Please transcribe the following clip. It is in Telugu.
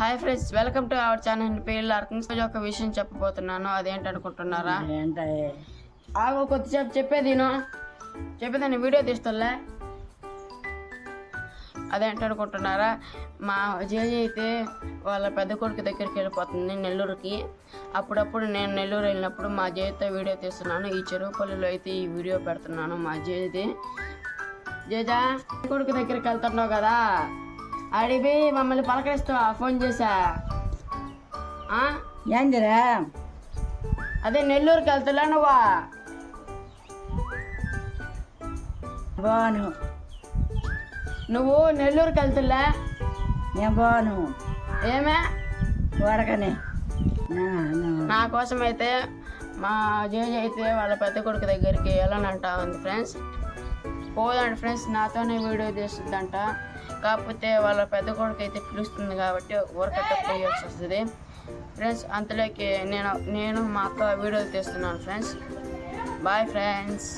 Hi friends, welcome to our channel. పేర్లు ఒక విషయం చెప్పబోతున్నాను. అదేంటనుకుంటున్నారా? ఆగో కొద్దిసేపు చెప్పేదాన్ని వీడియో తీస్తలే. అదేంటనుకుంటున్నారా? మా జేజీ అయితే వాళ్ళ పెద్ద కొడుకు దగ్గరికి వెళ్ళిపోతుంది నెల్లూరుకి. అప్పుడప్పుడు నేను నెల్లూరు వెళ్ళినప్పుడు మా జేజీతో వీడియో తీస్తున్నాను. ఈ చెరువుపల్లిలో అయితే ఈ వీడియో పెడుతున్నాను. మా జేజీ జేజా కొడుకు దగ్గరికి వెళ్తున్నావు కదా, అడిగి మమ్మల్ని పలకరిస్తా ఫోన్ చేసా. ఏందిరా? అదే నెల్లూరుకి వెళ్తున్నా నువ్వా? బాను నువ్వు నెల్లూరుకి వెళ్తులే? నేను బాను. ఏమే వరకనే నా కోసం అయితే మా జేజీ అయితే వాళ్ళ పెద్ద కొడుకు దగ్గరికి వెళ్ళనంట ఉంది ఫ్రెండ్స్. పోదండి ఫ్రెండ్స్, నాతోనే వీడియో తీస్తుందంట. కాకపోతే వాళ్ళ పెద్ద కొడుకు అయితే పిలుస్తుంది కాబట్టి ఊరకట్ట పోయాల్సి వస్తుంది ఫ్రెండ్స్. అంతలోకి నేను మా అక్క వీడియో తీస్తున్నాను ఫ్రెండ్స్. Bye friends.